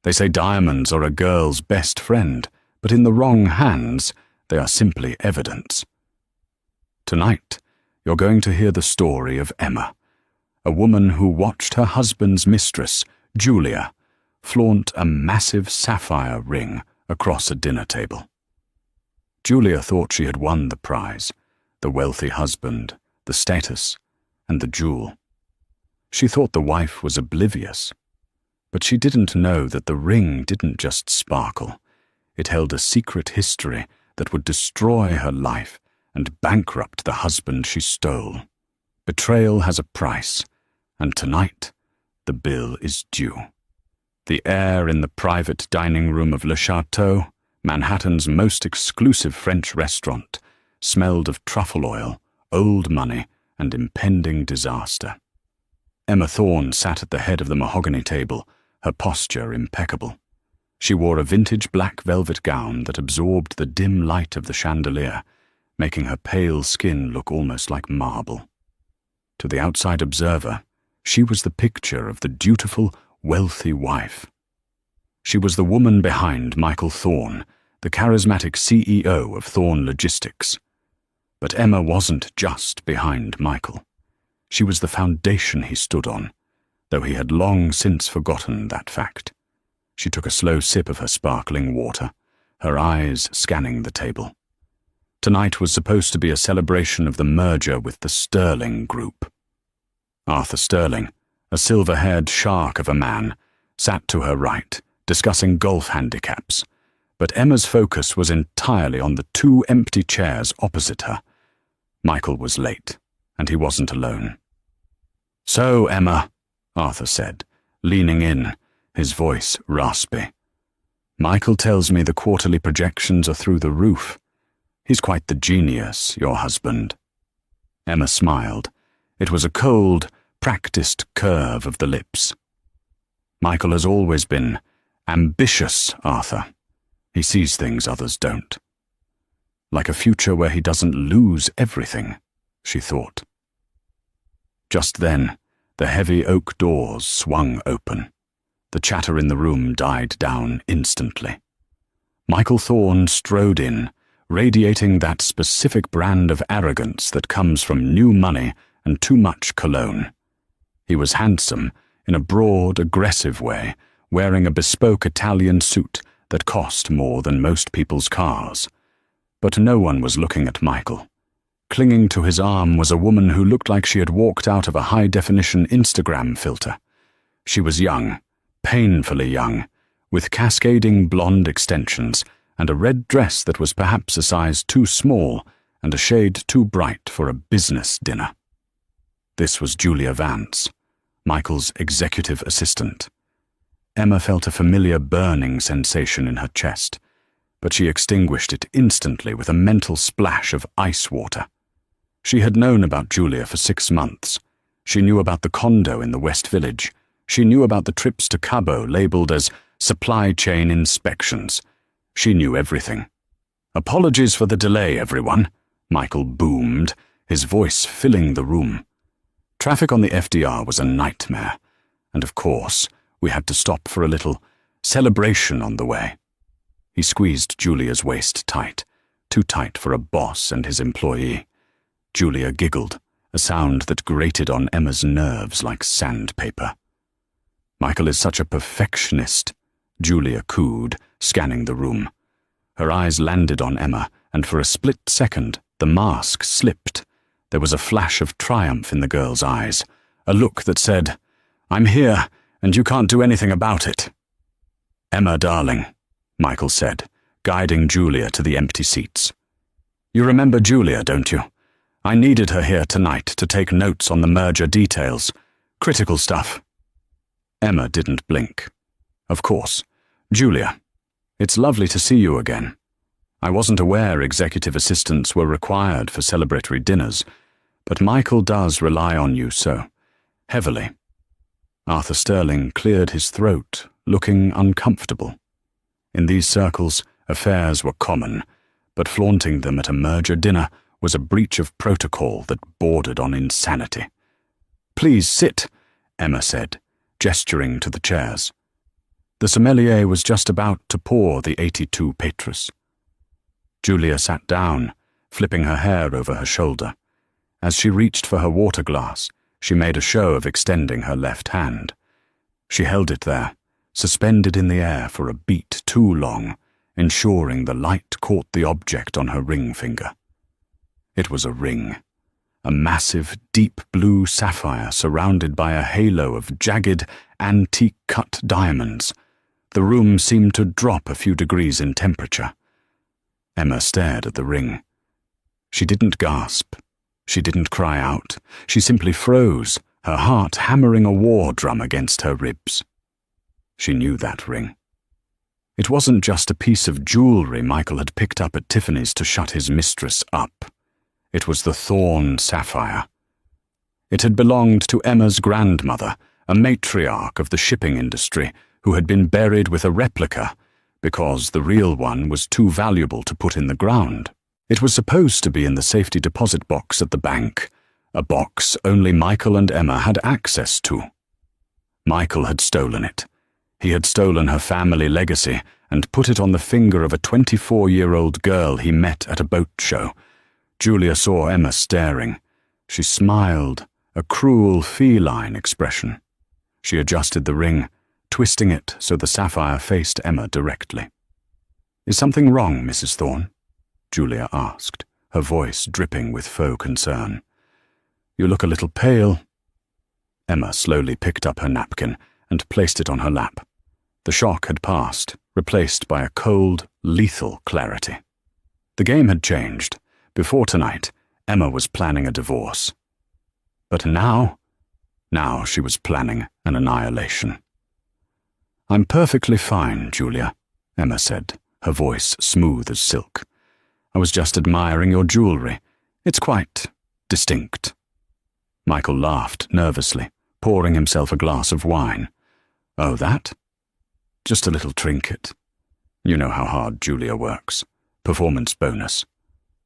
They say diamonds are a girl's best friend, but in the wrong hands, they are simply evidence. Tonight, you're going to hear the story of Emma, a woman who watched her husband's mistress, Julia, flaunt a massive sapphire ring across a dinner table. Julia thought she had won the prize, the wealthy husband, the status, and the jewel. She thought the wife was oblivious, but she didn't know that the ring didn't just sparkle. It held a secret history that would destroy her life and bankrupt the husband she stole. Betrayal has a price, and tonight the bill is due. The air in the private dining room of Le Chateau, Manhattan's most exclusive French restaurant, smelled of truffle oil, old money, and impending disaster. Emma Thorne sat at the head of the mahogany table, her posture impeccable. She wore a vintage black velvet gown that absorbed the dim light of the chandelier, making her pale skin look almost like marble. To the outside observer, she was the picture of the dutiful, wealthy wife. She was the woman behind Michael Thorne, the charismatic CEO of Thorne Logistics. But Emma wasn't just behind Michael. She was the foundation he stood on, though he had long since forgotten that fact. She took a slow sip of her sparkling water, her eyes scanning the table. Tonight was supposed to be a celebration of the merger with the Sterling Group. Arthur Sterling, a silver-haired shark of a man, sat to her right, discussing golf handicaps, but Emma's focus was entirely on the two empty chairs opposite her. Michael was late, and he wasn't alone. "So, Emma," Arthur said, leaning in, his voice raspy. "Michael tells me the quarterly projections are through the roof. He's quite the genius, your husband." Emma smiled. It was a cold, practiced curve of the lips. "Michael has always been ambitious, Arthur. He sees things others don't. Like a future where he doesn't lose everything," she thought. Just then, the heavy oak doors swung open. The chatter in the room died down instantly. Michael Thorne strode in, radiating that specific brand of arrogance that comes from new money and too much cologne. He was handsome, in a broad, aggressive way, wearing a bespoke Italian suit that cost more than most people's cars. But no one was looking at Michael. Clinging to his arm was a woman who looked like she had walked out of a high-definition Instagram filter. She was young, painfully young, with cascading blonde extensions and a red dress that was perhaps a size too small and a shade too bright for a business dinner. This was Julia Vance, Michael's executive assistant. Emma felt a familiar burning sensation in her chest, but she extinguished it instantly with a mental splash of ice water. She had known about Julia for 6 months. She knew about the condo in the West Village. She knew about the trips to Cabo labeled as supply chain inspections. She knew everything. "Apologies for the delay, everyone," Michael boomed, his voice filling the room. Traffic on the FDR was a nightmare, and of course, we had to stop for a little celebration on the way. He squeezed Julia's waist tight, too tight for a boss and his employee. Julia giggled, a sound that grated on Emma's nerves like sandpaper. "Michael is such a perfectionist," Julia cooed, scanning the room. Her eyes landed on Emma, and for a split second, the mask slipped. There was a flash of triumph in the girl's eyes, a look that said, "I'm here, and you can't do anything about it." "Emma, darling," Michael said, guiding Julia to the empty seats. "You remember Julia, don't you? I needed her here tonight to take notes on the merger details. Critical stuff." Emma didn't blink. "Of course. Julia, it's lovely to see you again. I wasn't aware executive assistants were required for celebratory dinners, but Michael does rely on you so heavily." Arthur Sterling cleared his throat, looking uncomfortable. In these circles, affairs were common, but flaunting them at a merger dinner was a breach of protocol that bordered on insanity. "Please sit," Emma said, gesturing to the chairs. The sommelier was just about to pour the 82 Petrus. Julia sat down, flipping her hair over her shoulder. As she reached for her water glass, she made a show of extending her left hand. She held it there, suspended in the air for a beat too long, ensuring the light caught the object on her ring finger. It was a ring, a massive, deep blue sapphire surrounded by a halo of jagged, antique-cut diamonds. The room seemed to drop a few degrees in temperature. Emma stared at the ring. She didn't gasp. She didn't cry out. She simply froze, her heart hammering a war drum against her ribs. She knew that ring. It wasn't just a piece of jewelry Michael had picked up at Tiffany's to shut his mistress up. It was the Thorn sapphire. It had belonged to Emma's grandmother, a matriarch of the shipping industry, who had been buried with a replica because the real one was too valuable to put in the ground. It was supposed to be in the safety deposit box at the bank, a box only Michael and Emma had access to. Michael had stolen it. He had stolen her family legacy and put it on the finger of a 24-year-old girl he met at a boat show. Julia saw Emma staring. She smiled, a cruel feline expression. She adjusted the ring, twisting it so the sapphire faced Emma directly. "Is something wrong, Mrs. Thorne?" Julia asked, her voice dripping with faux concern. "You look a little pale." Emma slowly picked up her napkin and placed it on her lap. The shock had passed, replaced by a cold, lethal clarity. The game had changed. Before tonight, Emma was planning a divorce. But now she was planning an annihilation. "I'm perfectly fine, Julia," Emma said, her voice smooth as silk. "I was just admiring your jewelry. It's quite distinct." Michael laughed nervously, pouring himself a glass of wine. "Oh, that? Just a little trinket. You know how hard Julia works. Performance bonus."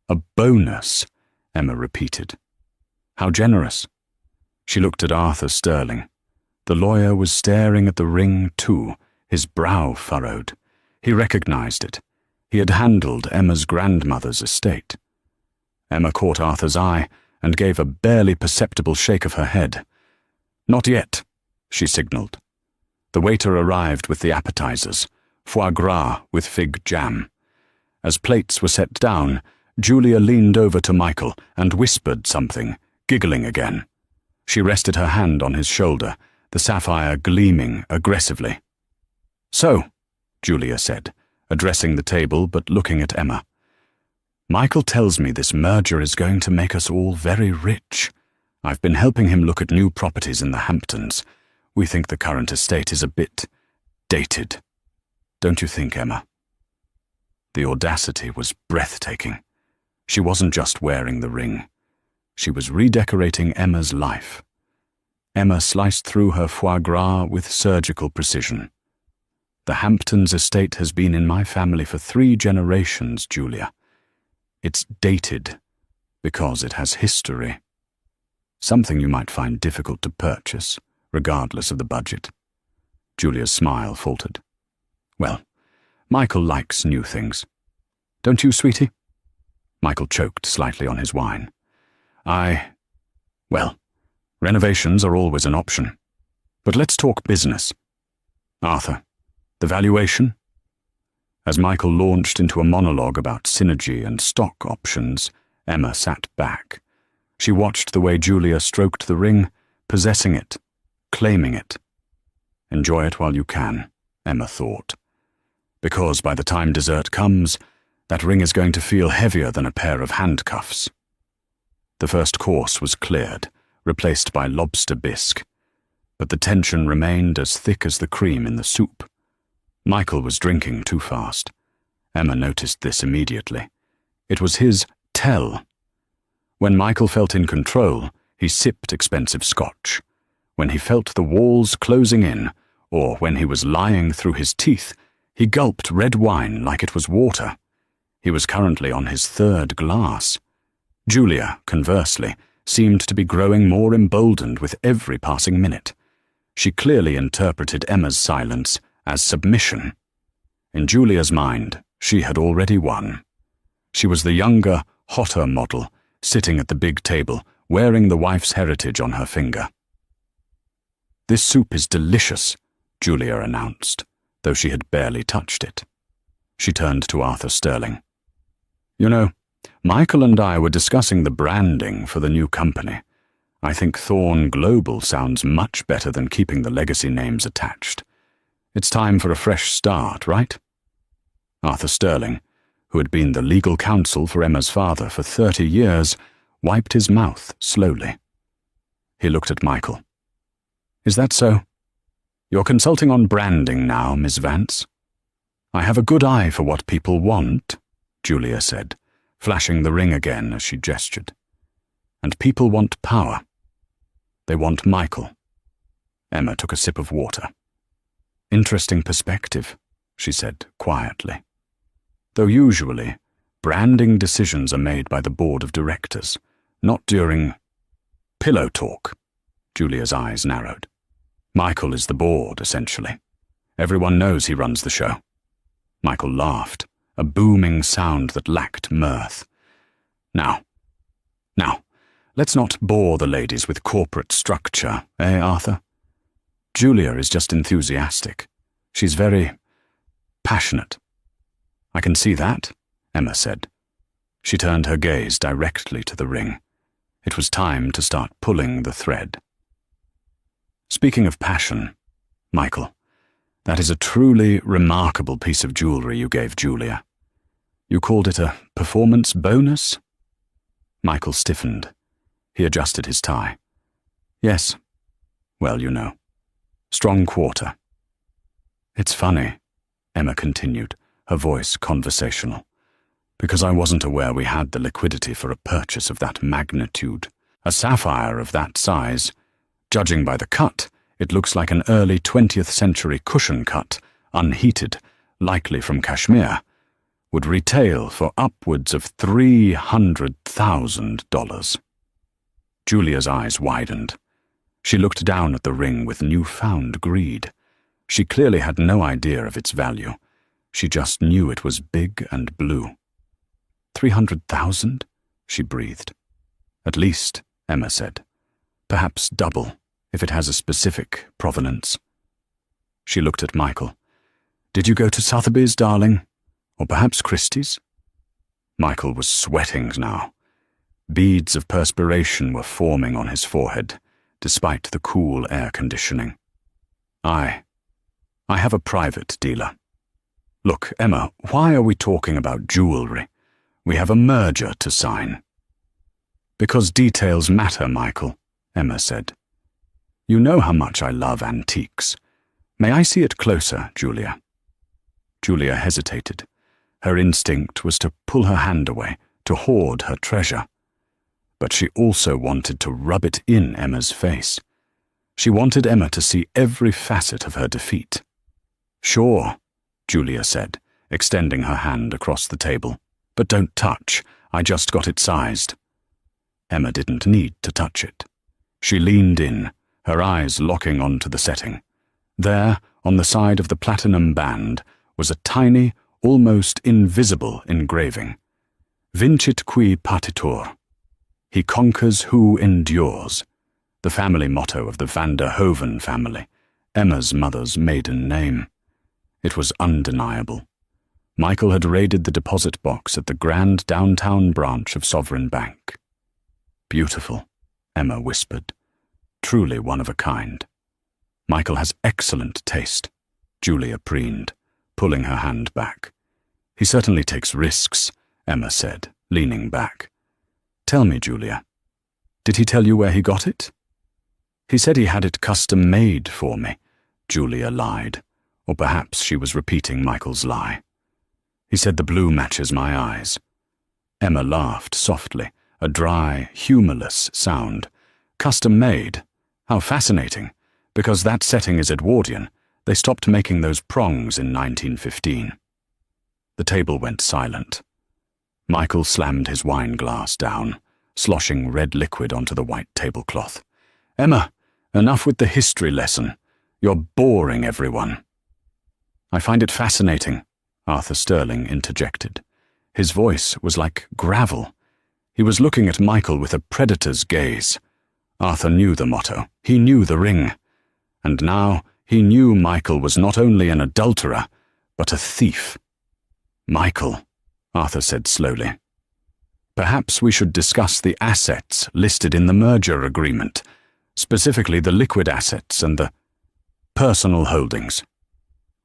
"A bonus," Emma repeated. "How generous." She looked at Arthur Sterling. The lawyer was staring at the ring too, his brow furrowed. He recognized it. He had handled Emma's grandmother's estate. Emma caught Arthur's eye and gave a barely perceptible shake of her head. "Not yet," she signaled. The waiter arrived with the appetizers, foie gras with fig jam. As plates were set down, Julia leaned over to Michael and whispered something, giggling again. She rested her hand on his shoulder, the sapphire gleaming aggressively. "So," Julia said, addressing the table but looking at Emma. "Michael tells me this merger is going to make us all very rich. I've been helping him look at new properties in the Hamptons. We think the current estate is a bit dated. Don't you think, Emma?" The audacity was breathtaking. She wasn't just wearing the ring. She was redecorating Emma's life. Emma sliced through her foie gras with surgical precision. "The Hamptons estate has been in my family for 3 generations, Julia. It's dated because it has history. Something you might find difficult to purchase, regardless of the budget." Julia's smile faltered. "Well, Michael likes new things. Don't you, sweetie?" Michael choked slightly on his wine. Well, renovations are always an option. But let's talk business. Arthur, the valuation?" As Michael launched into a monologue about synergy and stock options, Emma sat back. She watched the way Julia stroked the ring, possessing it, claiming it. Enjoy it while you can, Emma thought. Because by the time dessert comes, that ring is going to feel heavier than a pair of handcuffs. The first course was cleared, replaced by lobster bisque, but the tension remained as thick as the cream in the soup. Michael was drinking too fast. Emma noticed this immediately. It was his tell. When Michael felt in control, he sipped expensive scotch. When he felt the walls closing in, or when he was lying through his teeth, he gulped red wine like it was water. He was currently on his 3rd glass. Julia, conversely, seemed to be growing more emboldened with every passing minute. She clearly interpreted Emma's silence as submission. In Julia's mind, she had already won. She was the younger, hotter model, sitting at the big table, wearing the wife's heritage on her finger. "This soup is delicious," Julia announced, though she had barely touched it. She turned to Arthur Sterling. "You know, Michael and I were discussing the branding for the new company. I think Thorn Global sounds much better than keeping the legacy names attached. It's time for a fresh start, right?" Arthur Sterling, who had been the legal counsel for Emma's father for 30 years, wiped his mouth slowly. He looked at Michael. "Is that so? You're consulting on branding now, Miss Vance?" "I have a good eye for what people want," Julia said, flashing the ring again as she gestured. "And people want power. They want Michael." Emma took a sip of water. "Interesting perspective," she said quietly. "Though usually, branding decisions are made by the board of directors, not during pillow talk." Julia's eyes narrowed. "Michael is the board, essentially. Everyone knows he runs the show." Michael laughed, a booming sound that lacked mirth. Now, let's not bore the ladies with corporate structure, eh, Arthur? Julia is just enthusiastic. She's very passionate." "I can see that," Emma said. She turned her gaze directly to the ring. It was time to start pulling the thread. "Speaking of passion, Michael, that is a truly remarkable piece of jewelry you gave Julia. You called it a performance bonus?" Michael stiffened. He adjusted his tie. "Yes. Well, you know. Strong quarter." "It's funny," Emma continued, her voice conversational, "because I wasn't aware we had the liquidity for a purchase of that magnitude. A sapphire of that size. Judging by the cut, it looks like an early 20th century cushion cut, unheated, likely from Kashmir, would retail for upwards of $300,000. Julia's eyes widened. She looked down at the ring with newfound greed. She clearly had no idea of its value. She just knew it was big and blue. 300,000? She breathed. "At least," Emma said. "Perhaps double, if it has a specific provenance." She looked at Michael. "Did you go to Sotheby's, darling? Or perhaps Christie's?" Michael was sweating now. Beads of perspiration were forming on his forehead, despite the cool air conditioning. I have a private dealer. Look, Emma, why are we talking about jewelry? We have a merger to sign." "Because details matter, Michael," Emma said. "You know how much I love antiques. May I see it closer, Julia?" Julia hesitated. Her instinct was to pull her hand away, to hoard her treasure. But she also wanted to rub it in Emma's face. She wanted Emma to see every facet of her defeat. "Sure," Julia said, extending her hand across the table. "But don't touch. I just got it sized." Emma didn't need to touch it. She leaned in, her eyes locking onto the setting. There, on the side of the platinum band, was a tiny, almost invisible engraving. "Vincit qui patitur." He conquers who endures, the family motto of the Van der Hoven family, Emma's mother's maiden name. It was undeniable. Michael had raided the deposit box at the grand downtown branch of Sovereign Bank. "Beautiful," Emma whispered. "Truly one of a kind." "Michael has excellent taste," Julia preened, pulling her hand back. "He certainly takes risks," Emma said, leaning back. "Tell me, Julia, did he tell you where he got it?" "He said he had it custom made for me," Julia lied, or perhaps she was repeating Michael's lie. "He said the blue matches my eyes." Emma laughed softly, a dry, humorless sound. "Custom made? How fascinating, because that setting is Edwardian. They stopped making those prongs in 1915. The table went silent. Michael slammed his wine glass down, sloshing red liquid onto the white tablecloth. "Emma, enough with the history lesson. You're boring everyone." "I find it fascinating," Arthur Sterling interjected. His voice was like gravel. He was looking at Michael with a predator's gaze. Arthur knew the motto. He knew the ring. And now he knew Michael was not only an adulterer, but a thief. "Michael," Arthur said slowly, "perhaps we should discuss the assets listed in the merger agreement, specifically the liquid assets and the personal holdings."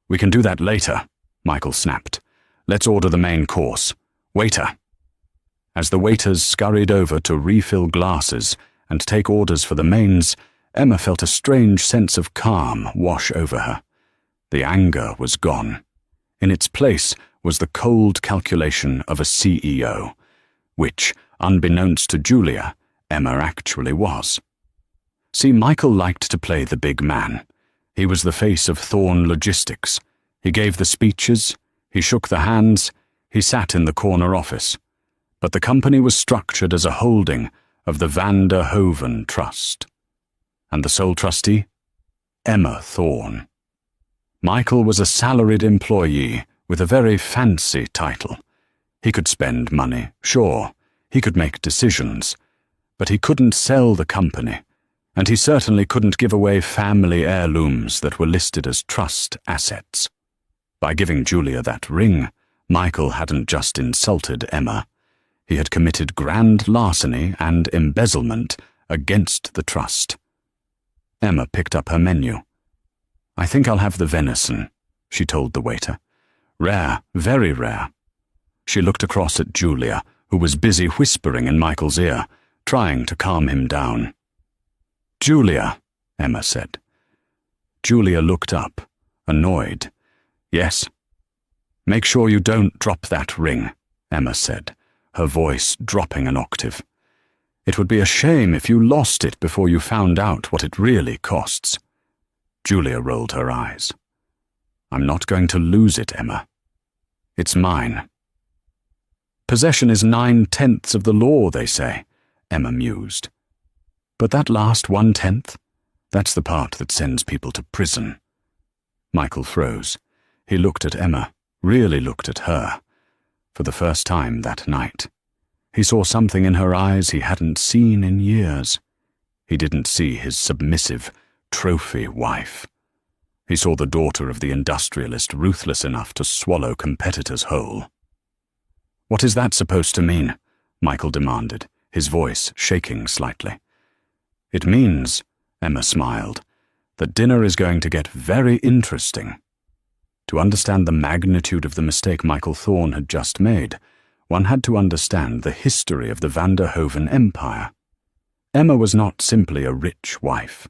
"We can do that later," Michael snapped. "Let's order the main course. Waiter." As the waiters scurried over to refill glasses and take orders for the mains, Emma felt a strange sense of calm wash over her. The anger was gone. In its place was the cold calculation of a CEO, which, unbeknownst to Julia, Emma actually was. See, Michael liked to play the big man. He was the face of Thorn Logistics. He gave the speeches, he shook the hands, he sat in the corner office. But the company was structured as a holding of the Van der Hoven Trust. And the sole trustee? Emma Thorn. Michael was a salaried employee with a very fancy title. He could spend money, sure, he could make decisions, but he couldn't sell the company, and he certainly couldn't give away family heirlooms that were listed as trust assets. By giving Julia that ring, Michael hadn't just insulted Emma. He had committed grand larceny and embezzlement against the trust. Emma picked up her menu. "I think I'll have the venison," she told the waiter. "Rare, very rare." She looked across at Julia, who was busy whispering in Michael's ear, trying to calm him down. "Julia," Emma said. Julia looked up, annoyed. "Yes." "Make sure you don't drop that ring," Emma said, her voice dropping an octave. "It would be a shame if you lost it before you found out what it really costs." Julia rolled her eyes. "I'm not going to lose it, Emma. It's mine." "Possession is 9/10 of the law, they say," Emma mused. "But that last 1/10, that's the part that sends people to prison." Michael froze. He looked at Emma, really looked at her, for the first time that night. He saw something in her eyes he hadn't seen in years. He didn't see his submissive, trophy wife. He saw the daughter of the industrialist ruthless enough to swallow competitors whole. "What is that supposed to mean?" Michael demanded, his voice shaking slightly. "It means," Emma smiled, "that dinner is going to get very interesting." To understand the magnitude of the mistake Michael Thorn had just made, one had to understand the history of the Van der Hoven Empire. Emma was not simply a rich wife.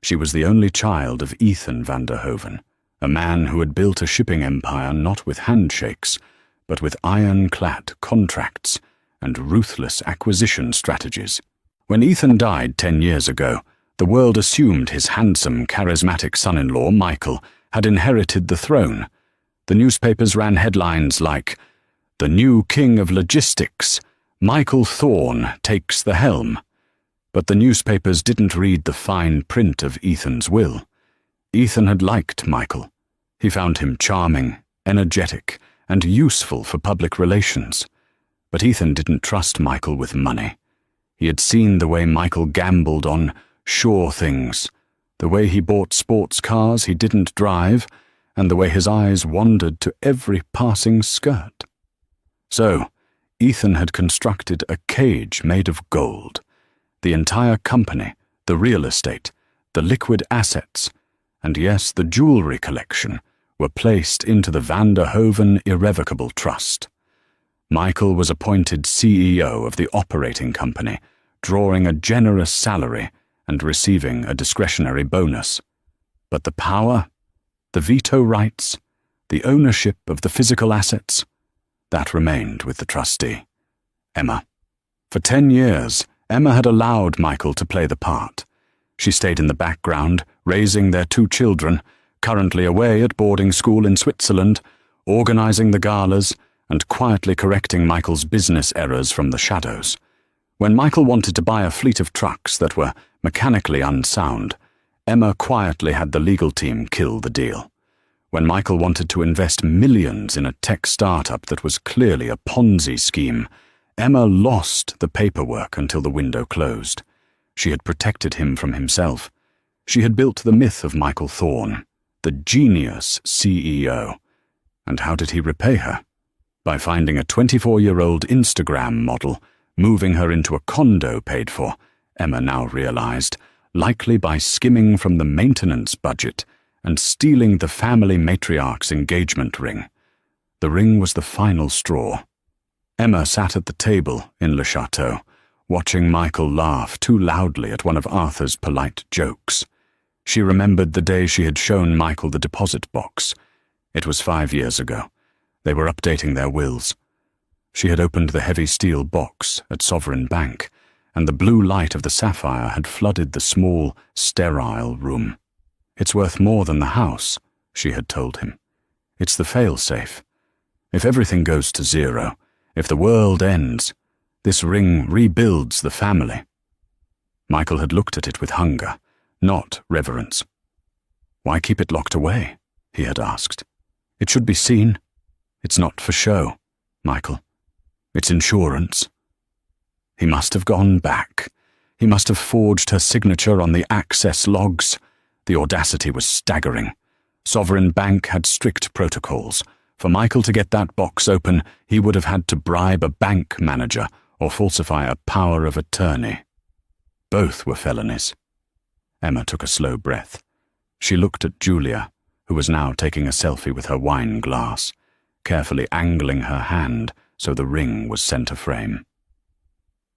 She was the only child of Ethan van der Hoven, a man who had built a shipping empire not with handshakes, but with ironclad contracts and ruthless acquisition strategies. When Ethan died 10 years ago, the world assumed his handsome, charismatic son-in-law, Michael, had inherited the throne. The newspapers ran headlines like, "The new king of logistics, Michael Thorn takes the helm." But the newspapers didn't read the fine print of Ethan's will. Ethan had liked Michael. He found him charming, energetic, and useful for public relations. But Ethan didn't trust Michael with money. He had seen the way Michael gambled on sure things, the way he bought sports cars he didn't drive, and the way his eyes wandered to every passing skirt. So, Ethan had constructed a cage made of gold. The entire company, the real estate, the liquid assets, and yes, the jewelry collection, were placed into the Van der Hoven Irrevocable Trust. Michael was appointed CEO of the operating company, drawing a generous salary and receiving a discretionary bonus. But the power, the veto rights, the ownership of the physical assets, that remained with the trustee, Emma. For 10 years, Emma had allowed Michael to play the part. She stayed in the background, raising their 2 children, currently away at boarding school in Switzerland, organizing the galas, and quietly correcting Michael's business errors from the shadows. When Michael wanted to buy a fleet of trucks that were mechanically unsound, Emma quietly had the legal team kill the deal. when Michael wanted to invest millions in a tech startup that was clearly a Ponzi scheme, Emma lost the paperwork until the window closed. She had protected him from himself. She had built the myth of Michael Thorne, the genius CEO. And how did he repay her? By finding a 24-year-old Instagram model, moving her into a condo paid for, Emma now realized, likely by skimming from the maintenance budget and stealing the family matriarch's engagement ring. The ring was the final straw. Emma sat at the table in Le Chateau, watching Michael laugh too loudly at one of Arthur's polite jokes. She remembered the day she had shown Michael the deposit box. It was 5 years ago. They were updating their wills. She had opened the heavy steel box at Sovereign Bank, and the blue light of the sapphire had flooded the small, sterile room. "It's worth more than the house," she had told him. "It's the fail-safe. If everything goes to zero, if the world ends, this ring rebuilds the family." Michael had looked at it with hunger, not reverence. "Why keep it locked away?" he had asked. "It should be seen. It's not for show, Michael. It's insurance." He must have gone back. He must have forged her signature on the access logs. The audacity was staggering. Sovereign Bank had strict protocols. For Michael to get that box open, he would have had to bribe a bank manager or falsify a power of attorney. Both were felonies. Emma took a slow breath. She looked at Julia, who was now taking a selfie with her wine glass, carefully angling her hand so the ring was center frame.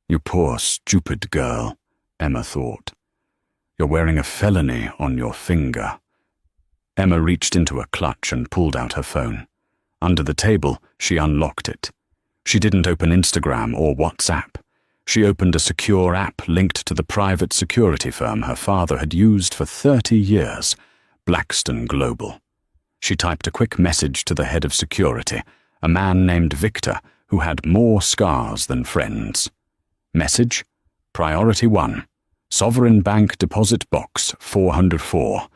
"You poor, stupid girl," Emma thought. "You're wearing a felony on your finger." Emma reached into a clutch and pulled out her phone. Under the table, she unlocked it. She didn't open Instagram or WhatsApp. She opened a secure app linked to the private security firm her father had used for 30 years, Blackstone Global. She typed a quick message to the head of security, a man named Victor, who had more scars than friends. Message: Priority 1. Sovereign Bank Deposit Box 404.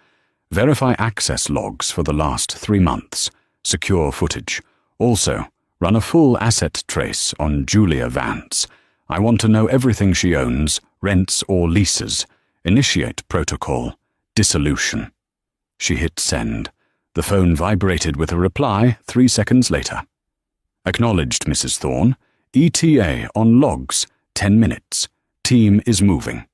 Verify access logs for the last 3 months. Secure footage. Also, run a full asset trace on Julia Vance. I want to know everything she owns, rents or leases. Initiate protocol. Dissolution. She hit send. The phone vibrated with a reply 3 seconds later. Acknowledged, Mrs. Thorne. ETA on logs. 10 minutes. Team is moving.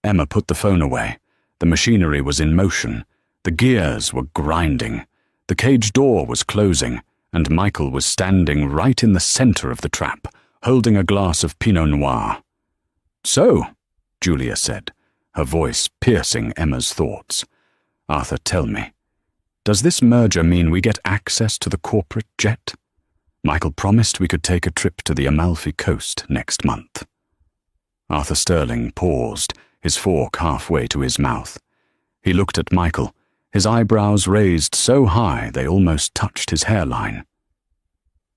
Emma put the phone away. The machinery was in motion. The gears were grinding. The cage door was closing, and Michael was standing right in the center of the trap, holding a glass of Pinot Noir. "So," Julia said, her voice piercing Emma's thoughts. "Arthur, tell me, does this merger mean we get access to the corporate jet? Michael promised we could take a trip to the Amalfi Coast next month." Arthur Sterling paused, his fork halfway to his mouth. He looked at Michael, his eyebrows raised so high they almost touched his hairline.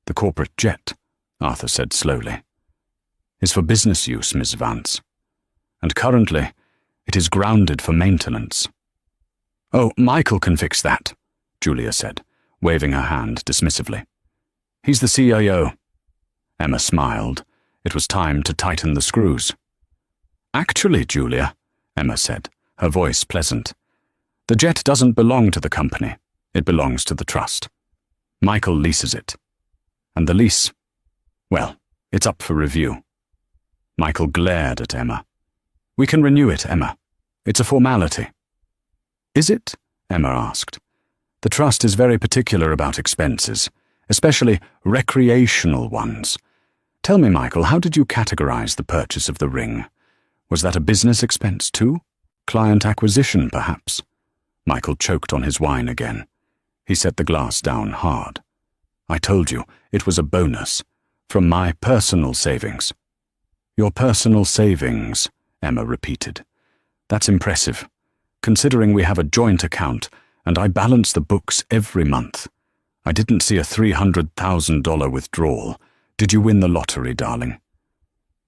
"The corporate jet," Arthur said slowly, "is for business use, Miss Vance. And currently, it is grounded for maintenance." "Oh, Michael can fix that," Julia said, waving her hand dismissively. "He's the CIO. Emma smiled. It was time to tighten the screws. "Actually, Julia," Emma said, her voice pleasant, "the jet doesn't belong to the company. It belongs to the trust. Michael leases it. And the lease, well, it's up for review." Michael glared at Emma. "We can renew it, Emma. It's a formality." "Is it?" Emma asked. "The trust is very particular about expenses, especially recreational ones. Tell me, Michael, how did you categorize the purchase of the ring? Was that a business expense too? Client acquisition, perhaps?" Michael choked on his wine again. He set the glass down hard. "I told you, it was a bonus. From my personal savings." "Your personal savings," Emma repeated. "That's impressive, considering we have a joint account and I balance the books every month. I didn't see a $300,000 withdrawal. Did you win the lottery, darling?"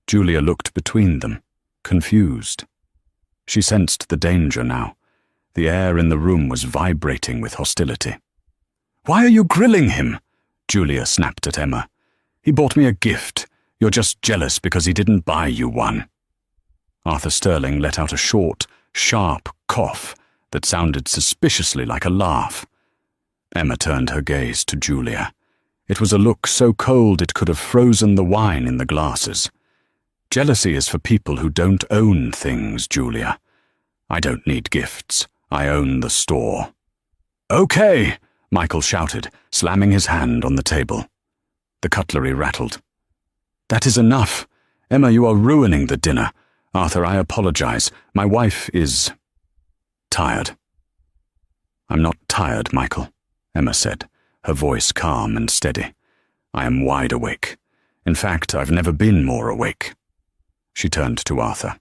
Julia looked between them, confused. She sensed the danger now. The air in the room was vibrating with hostility. "Why are you grilling him?" Julia snapped at Emma. "He bought me a gift. You're just jealous because he didn't buy you one." Arthur Sterling let out a short, sharp cough that sounded suspiciously like a laugh. Emma turned her gaze to Julia. It was a look so cold it could have frozen the wine in the glasses. "Jealousy is for people who don't own things, Julia. I don't need gifts. I own the store." "Okay," Michael shouted, slamming his hand on the table. The cutlery rattled. "That is enough. Emma, you are ruining the dinner. Arthur, I apologize. My wife is tired." "I'm not tired, Michael," Emma said, her voice calm and steady. "I am wide awake. In fact, I've never been more awake." She turned to Arthur.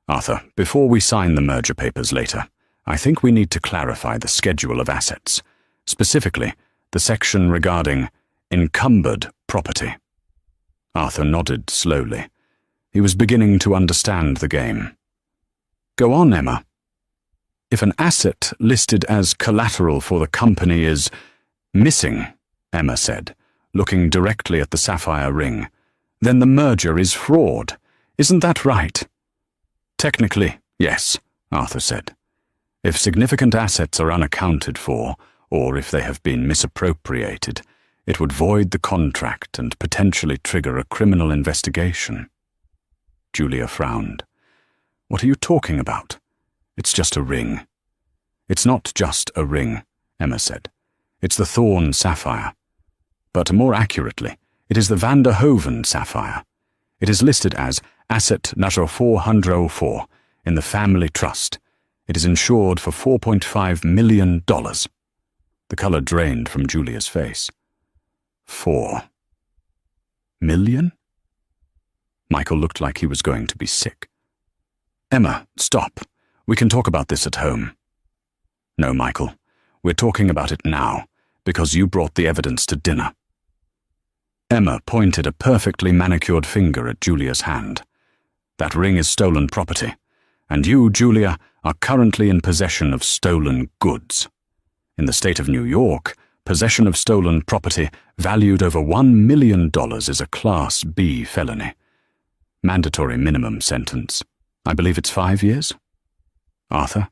"Arthur, before we sign the merger papers later, I think we need to clarify the schedule of assets, specifically the section regarding encumbered property." Arthur nodded slowly. He was beginning to understand the game. "Go on, Emma." "If an asset listed as collateral for the company is missing," Emma said, looking directly at the sapphire ring, "then the merger is fraud. Isn't that right?" "Technically, yes," Arthur said. "If significant assets are unaccounted for, or if they have been misappropriated, it would void the contract and potentially trigger a criminal investigation." Julia frowned. "What are you talking about? It's just a ring." "It's not just a ring," Emma said. "It's the Thorn sapphire. But more accurately, it is the Van der Hoven sapphire. It is listed as Asset Number 404 in the family trust. It is insured for $4.5 million. The color drained from Julia's face. $4 million? Michael looked like he was going to be sick. "Emma, stop. We can talk about this at home." "No, Michael. We're talking about it now, because you brought the evidence to dinner." Emma pointed a perfectly manicured finger at Julia's hand. "That ring is stolen property, and you, Julia, are currently in possession of stolen goods. In the state of New York, possession of stolen property valued over $1 million is a Class B felony. Mandatory minimum sentence. I believe it's 5 years." "Arthur?"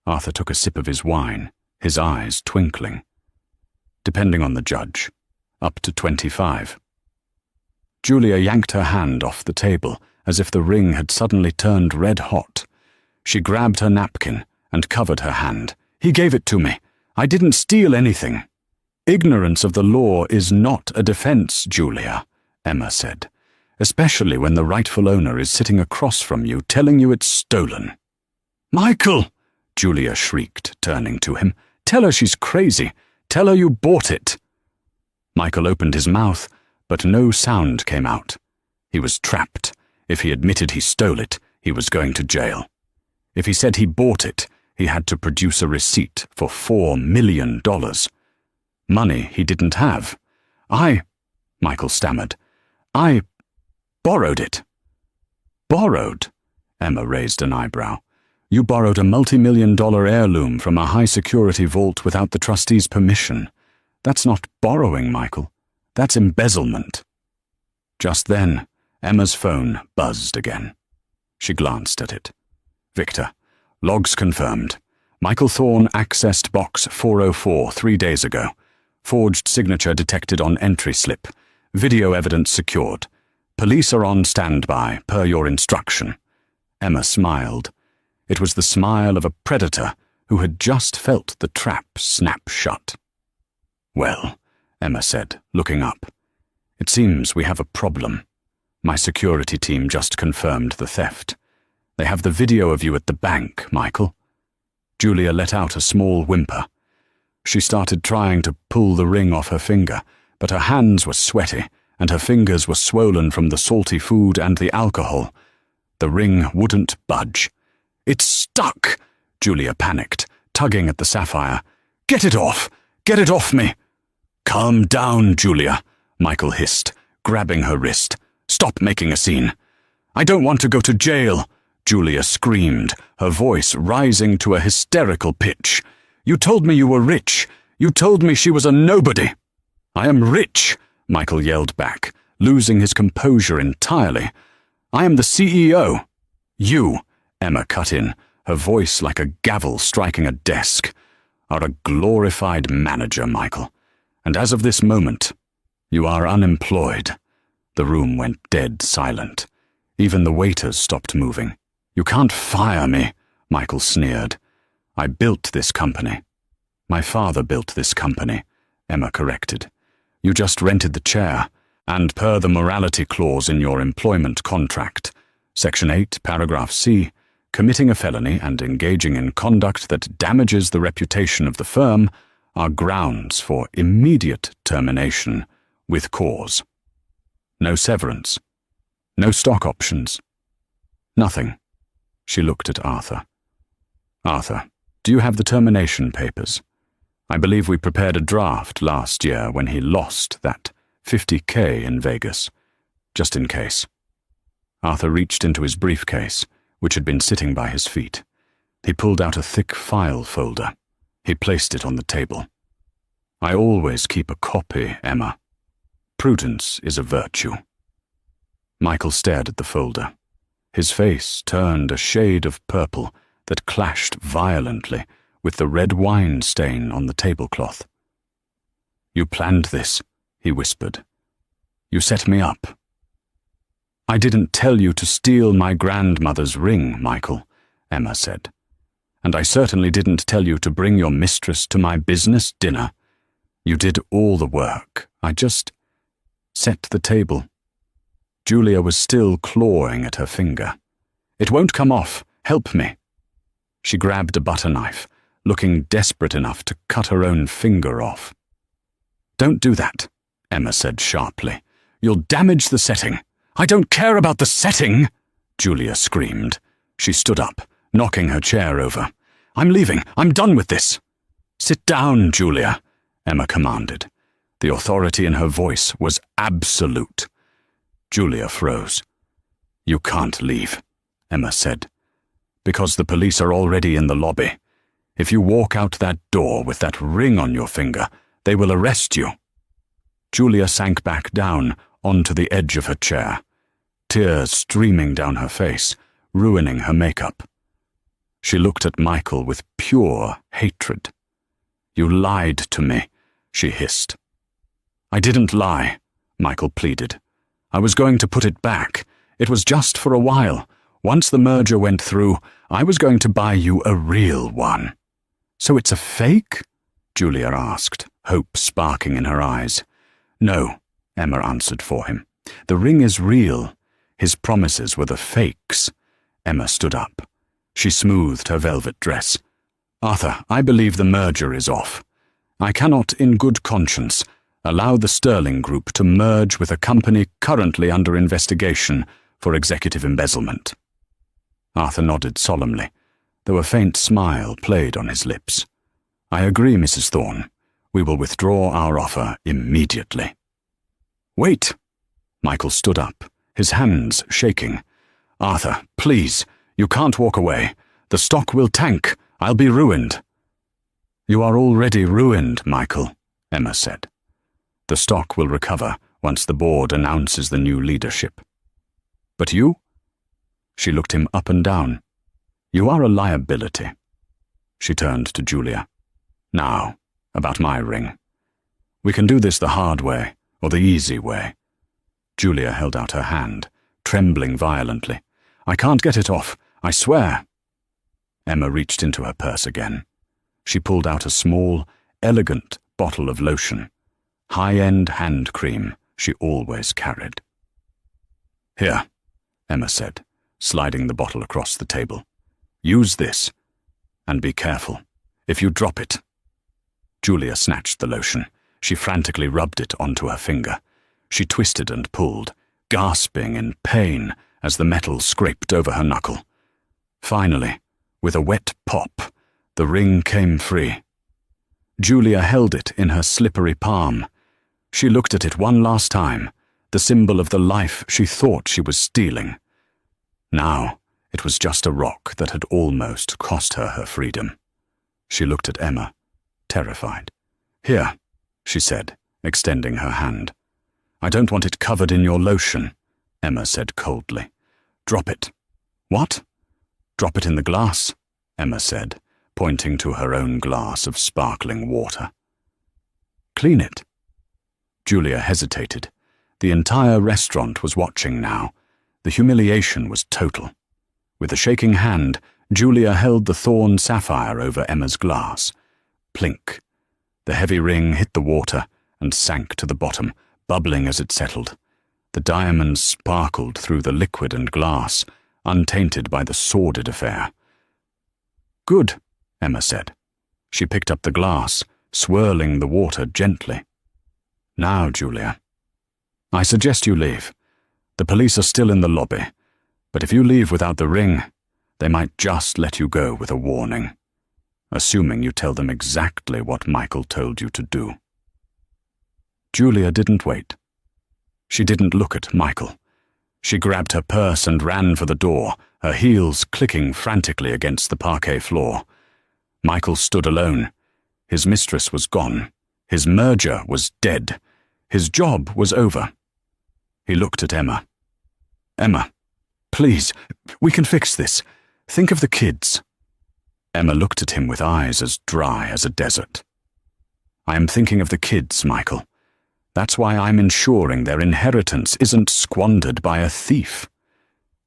Arthur took a sip of his wine, his eyes twinkling. "Depending on the judge, up to 25. Julia yanked her hand off the table as if the ring had suddenly turned red hot. She grabbed her napkin and covered her hand. "He gave it to me. I didn't steal anything." "Ignorance of the law is not a defense, Julia," Emma said, "especially when the rightful owner is sitting across from you telling you it's stolen." "Michael!" Julia shrieked, turning to him. "Tell her she's crazy. Tell her you bought it." Michael opened his mouth, but no sound came out. He was trapped. If he admitted he stole it, he was going to jail. If he said he bought it, he had to produce a receipt for $4 million. Money he didn't have. Michael stammered. "I borrowed it." "Borrowed?" Emma raised an eyebrow. "You borrowed a multi-million-dollar heirloom from a high-security vault without the trustee's permission. That's not borrowing, Michael. That's embezzlement." Just then, Emma's phone buzzed again. She glanced at it. "Victor, logs confirmed. Michael Thorne accessed box 404 3 days ago. Forged signature detected on entry slip. Video evidence secured. Police are on standby, per your instruction." Emma smiled. It was the smile of a predator who had just felt the trap snap shut. "Well," Emma said, looking up, "it seems we have a problem. My security team just confirmed the theft. They have the video of you at the bank, Michael." Julia let out a small whimper. She started trying to pull the ring off her finger, but her hands were sweaty, and her fingers were swollen from the salty food and the alcohol. The ring wouldn't budge. "It's stuck!" Julia panicked, tugging at the sapphire. "Get it off! Get it off me!" "Calm down, Julia," Michael hissed, grabbing her wrist. "Stop making a scene." "I don't want to go to jail," Julia screamed, her voice rising to a hysterical pitch. "You told me you were rich. You told me she was a nobody." "I am rich," Michael yelled back, losing his composure entirely. "I am the CEO." "You," Emma cut in, her voice like a gavel striking a desk, "are a glorified manager, Michael. And as of this moment, you are unemployed." The room went dead silent. Even the waiters stopped moving. "You can't fire me," Michael sneered. "I built this company." "My father built this company," Emma corrected. "You just rented the chair, and per the morality clause in your employment contract, Section 8, Paragraph C, committing a felony and engaging in conduct that damages the reputation of the firm are grounds for immediate termination with cause. No severance. No stock options. Nothing." She looked at Arthur. "Arthur, do you have the termination papers? I believe we prepared a draft last year when he lost that $50K in Vegas, just in case." Arthur reached into his briefcase, which had been sitting by his feet. He pulled out a thick file folder. He placed it on the table. "I always keep a copy, Emma. Prudence is a virtue." Michael stared at the folder. His face turned a shade of purple that clashed violently with the red wine stain on the tablecloth. "You planned this," he whispered. "You set me up." "I didn't tell you to steal my grandmother's ring, Michael," Emma said. "And I certainly didn't tell you to bring your mistress to my business dinner. You did all the work. I just set the table." Julia was still clawing at her finger. "It won't come off. Help me." She grabbed a butter knife, looking desperate enough to cut her own finger off. "Don't do that," Emma said sharply. "You'll damage the setting." "I don't care about the setting," Julia screamed. She stood up, knocking her chair over. "I'm leaving. I'm done with this." "Sit down, Julia," Emma commanded. The authority in her voice was absolute. Julia froze. "You can't leave," Emma said, "because the police are already in the lobby. If you walk out that door with that ring on your finger, they will arrest you." Julia sank back down onto the edge of her chair, tears streaming down her face, ruining her makeup. She looked at Michael with pure hatred. "You lied to me," she hissed. "I didn't lie," Michael pleaded. "I was going to put it back. It was just for a while. Once the merger went through, I was going to buy you a real one." "So it's a fake?" Julia asked, hope sparking in her eyes. "No," Emma answered for him. "The ring is real. His promises were the fakes." Emma stood up. She smoothed her velvet dress. "Arthur, I believe the merger is off. I cannot, in good conscience, allow the Sterling Group to merge with a company currently under investigation for executive embezzlement." Arthur nodded solemnly, though a faint smile played on his lips. "I agree, Mrs. Thorne. We will withdraw our offer immediately." "Wait!" Michael stood up, his hands shaking. "Arthur, please, you can't walk away. The stock will tank. I'll be ruined." "You are already ruined, Michael," Emma said. "The stock will recover once the board announces the new leadership." "But you?" She looked him up and down. "You are a liability." She turned to Julia. "Now, about my ring. We can do this the hard way or the easy way." Julia held out her hand, trembling violently. "I can't get it off, I swear." Emma reached into her purse again. She pulled out a small, elegant bottle of lotion, high-end hand cream she always carried. "Here," Emma said, sliding the bottle across the table. "Use this, and be careful. If you drop it—" Julia snatched the lotion. She frantically rubbed it onto her finger. She twisted and pulled, gasping in pain as the metal scraped over her knuckle. Finally, with a wet pop, the ring came free. Julia held it in her slippery palm. She looked at it one last time, the symbol of the life she thought she was stealing. Now, It was just a rock that had almost cost her her freedom. She looked at Emma, terrified. "Here," she said, extending her hand. "I don't want it covered in your lotion," Emma said coldly. "Drop it." "What?" "Drop it in the glass," Emma said, pointing to her own glass of sparkling water. "Clean it." Julia hesitated. The entire restaurant was watching now. The humiliation was total. With a shaking hand, Julia held the thorn sapphire over Emma's glass. Plink. The heavy ring hit the water and sank to the bottom, bubbling as it settled. The diamonds sparkled through the liquid and glass, untainted by the sordid affair. "Good," Emma said. She picked up the glass, swirling the water gently. "Now, Julia, I suggest you leave. The police are still in the lobby, but if you leave without the ring, they might just let you go with a warning, assuming you tell them exactly what Michael told you to do." Julia didn't wait. She didn't look at Michael. She grabbed her purse and ran for the door, her heels clicking frantically against the parquet floor. Michael stood alone. His mistress was gone. His merger was dead. His job was over. He looked at Emma. "Emma, please, we can fix this. Think of the kids." Emma looked at him with eyes as dry as a desert. "I am thinking of the kids, Michael. That's why I'm ensuring their inheritance isn't squandered by a thief."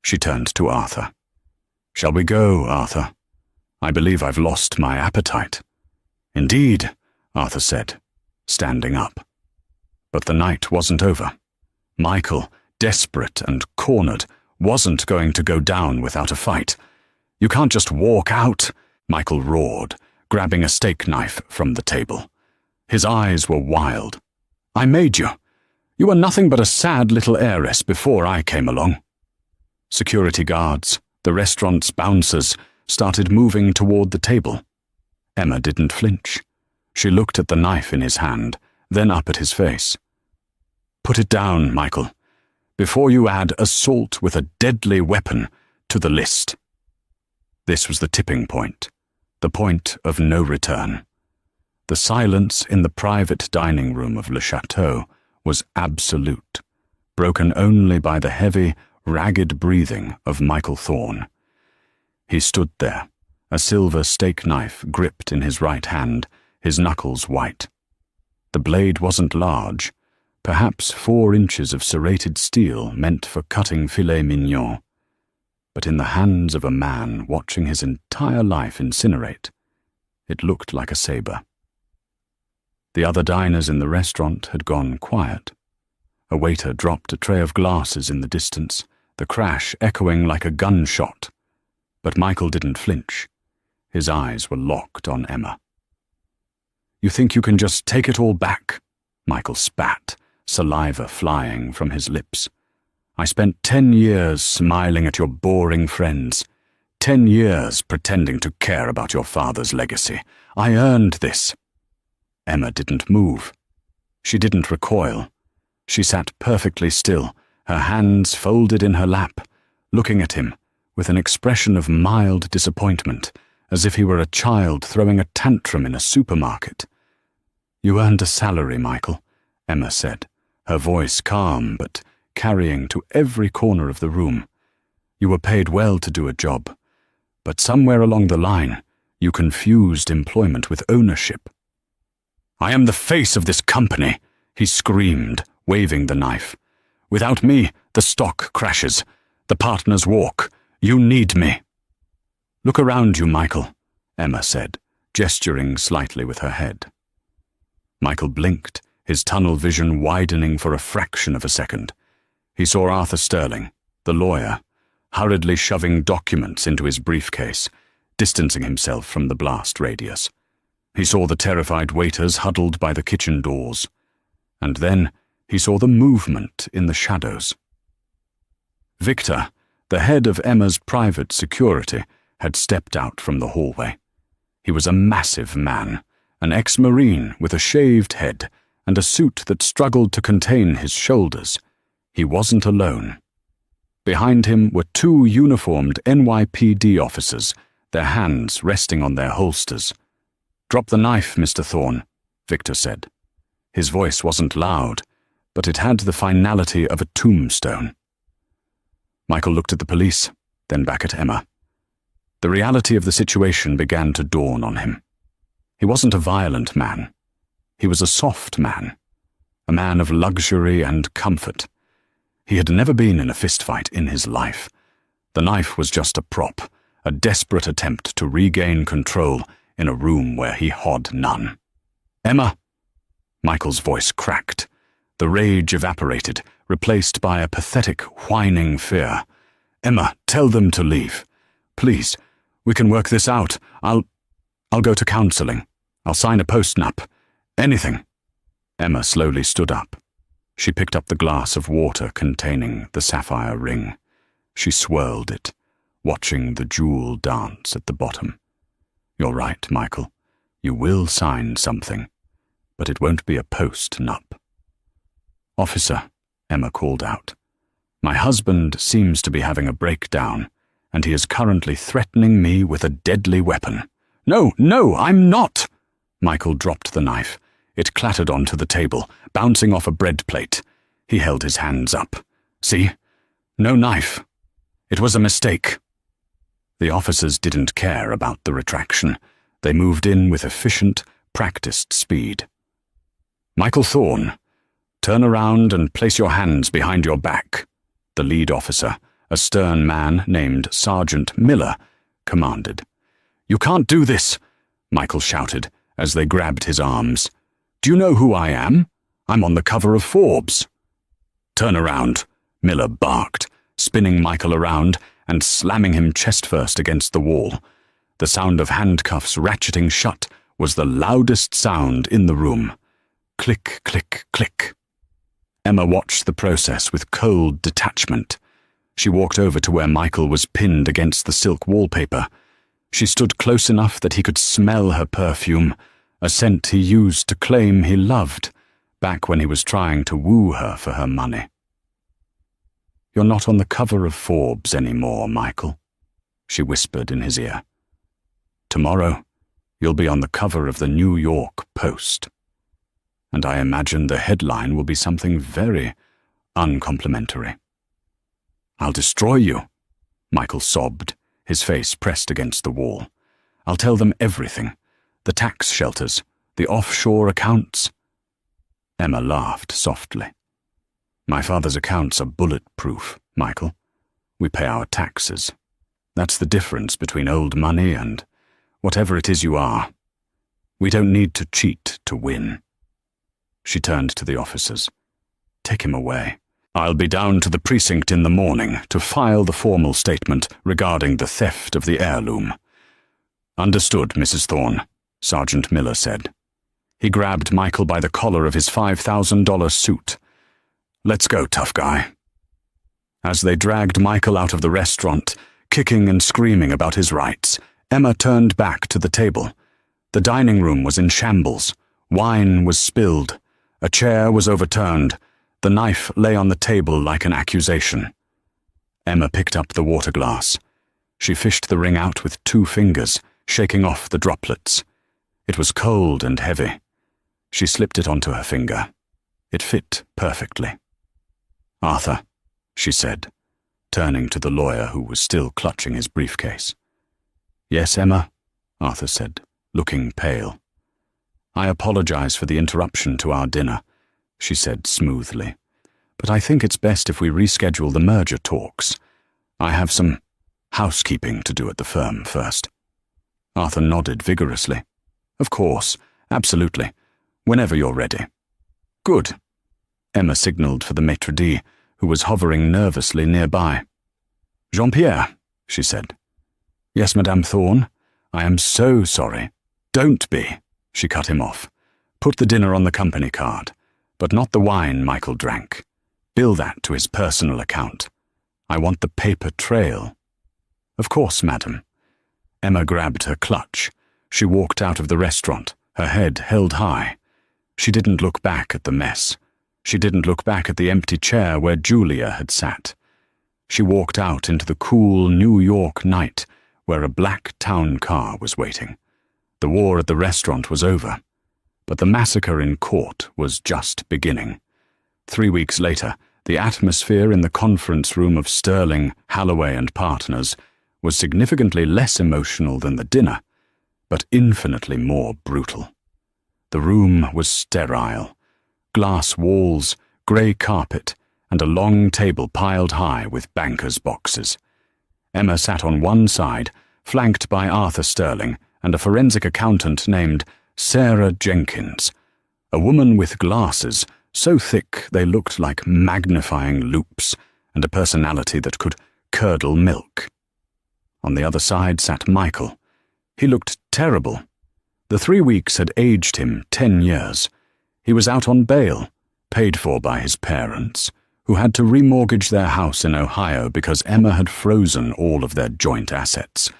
She turned to Arthur. "Shall we go, Arthur? I believe I've lost my appetite." "Indeed," Arthur said, standing up. But the night wasn't over. Michael, desperate and cornered, wasn't going to go down without a fight. "You can't just walk out," Michael roared, grabbing a steak knife from the table. His eyes were wild. "I made you. You were nothing but a sad little heiress before I came along." Security guards, the restaurant's bouncers, started moving toward the table. Emma didn't flinch. She looked at the knife in his hand, then up at his face. "Put it down, Michael, before you add assault with a deadly weapon to the list." This was the tipping point, the point of no return. The silence in the private dining room of Le Chateau was absolute, broken only by the heavy, ragged breathing of Michael Thorne. He stood there, a silver steak knife gripped in his right hand, his knuckles white. The blade wasn't large, perhaps 4 inches of serrated steel meant for cutting filet mignon. But in the hands of a man watching his entire life incinerate, it looked like a saber. The other diners in the restaurant had gone quiet. A waiter dropped a tray of glasses in the distance, the crash echoing like a gunshot. But Michael didn't flinch. His eyes were locked on Emma. "You think you can just take it all back?" Michael spat, saliva flying from his lips. "I spent 10 years smiling at your boring friends. 10 years pretending to care about your father's legacy. I earned this." Emma didn't move. She didn't recoil. She sat perfectly still, her hands folded in her lap, looking at him with an expression of mild disappointment, as if he were a child throwing a tantrum in a supermarket. "You earned a salary, Michael," Emma said, her voice calm but carrying to every corner of the room. "You were paid well to do a job, but somewhere along the line, you confused employment with ownership." "I am the face of this company," he screamed, waving the knife. "Without me, the stock crashes. The partners walk. You need me." "Look around you, Michael," Emma said, gesturing slightly with her head. Michael blinked, his tunnel vision widening for a fraction of a second. He saw Arthur Sterling, the lawyer, hurriedly shoving documents into his briefcase, distancing himself from the blast radius. He saw the terrified waiters huddled by the kitchen doors. And then he saw the movement in the shadows. Victor, the head of Emma's private security, had stepped out from the hallway. He was a massive man, an ex-Marine with a shaved head and a suit that struggled to contain his shoulders. He wasn't alone. Behind him were two uniformed NYPD officers, their hands resting on their holsters. "Drop the knife, Mr. Thorne," Victor said. His voice wasn't loud, but it had the finality of a tombstone. Michael looked at the police, then back at Emma. The reality of the situation began to dawn on him. He wasn't a violent man. He was a soft man, a man of luxury and comfort. He had never been in a fistfight in his life. The knife was just a prop, a desperate attempt to regain control in a room where he had none. "Emma!" Michael's voice cracked. The rage evaporated, replaced by a pathetic, whining fear. "Emma, tell them to leave. Please, we can work this out. I'll go to counseling. I'll sign a post-nup. Anything." Emma slowly stood up. She picked up the glass of water containing the sapphire ring. She swirled it, watching the jewel dance at the bottom. "You're right, Michael. You will sign something, but it won't be a post-nup." "Officer," Emma called out, "my husband seems to be having a breakdown, and he is currently threatening me with a deadly weapon." "No, no, I'm not!" Michael dropped the knife. It clattered onto the table, bouncing off a bread plate. He held his hands up. "See? No knife. It was a mistake." The officers didn't care about the retraction. They moved in with efficient, practiced speed. "Michael Thorne, turn around and place your hands behind your back," the lead officer, a stern man named Sergeant Miller, commanded. "You can't do this," Michael shouted as they grabbed his arms. "Do you know who I am? I'm on the cover of Forbes." "Turn around," Miller barked, spinning Michael around and slamming him chest-first against the wall. The sound of handcuffs ratcheting shut was the loudest sound in the room. Click, click, click. Emma watched the process with cold detachment. She walked over to where Michael was pinned against the silk wallpaper. She stood close enough that he could smell her perfume, a scent he used to claim he loved, back when he was trying to woo her for her money. "You're not on the cover of Forbes anymore, Michael," she whispered in his ear. "Tomorrow, you'll be on the cover of the New York Post. And I imagine the headline will be something very uncomplimentary." "I'll destroy you," Michael sobbed, his face pressed against the wall. "I'll tell them everything. The tax shelters, the offshore accounts." Emma laughed softly. "My father's accounts are bulletproof, Michael. We pay our taxes. That's the difference between old money and whatever it is you are. We don't need to cheat to win." She turned to the officers. "Take him away. I'll be down to the precinct in the morning to file the formal statement regarding the theft of the heirloom." "Understood, Mrs. Thorne," Sergeant Miller said. He grabbed Michael by the collar of his $5,000 suit. "Let's go, tough guy." As they dragged Michael out of the restaurant, kicking and screaming about his rights, Emma turned back to the table. The dining room was in shambles. Wine was spilled. A chair was overturned. The knife lay on the table like an accusation. Emma picked up the water glass. She fished the ring out with 2 fingers, shaking off the droplets. It was cold and heavy. She slipped it onto her finger. It fit perfectly. "Arthur," she said, turning to the lawyer who was still clutching his briefcase. "Yes, Emma," Arthur said, looking pale. "I apologize for the interruption to our dinner," she said smoothly, "but I think it's best if we reschedule the merger talks. I have some housekeeping to do at the firm first." Arthur nodded vigorously. "Of course, absolutely. Whenever you're ready." "Good." Emma signaled for the maitre d', who was hovering nervously nearby. "Jean-Pierre," she said. "Yes, Madame Thorne. I am so sorry." "Don't be," she cut him off. "Put the dinner on the company card, but not the wine Michael drank. Bill that to his personal account. I want the paper trail." "Of course, madam." Emma grabbed her clutch. She walked out of the restaurant, her head held high. She didn't look back at the mess. She didn't look back at the empty chair where Julia had sat. She walked out into the cool New York night where a black town car was waiting. The war at the restaurant was over, but the massacre in court was just beginning. 3 weeks later, the atmosphere in the conference room of Sterling, Holloway and Partners was significantly less emotional than the dinner, but infinitely more brutal. The room was sterile. Glass walls, grey carpet, and a long table piled high with bankers' boxes. Emma sat on one side, flanked by Arthur Sterling and a forensic accountant named Sarah Jenkins, a woman with glasses so thick they looked like magnifying loupes, and a personality that could curdle milk. On the other side sat Michael. He looked terrible. The 3 weeks had aged him 10 years. He was out on bail, paid for by his parents, who had to remortgage their house in Ohio because Emma had frozen all of their joint assets.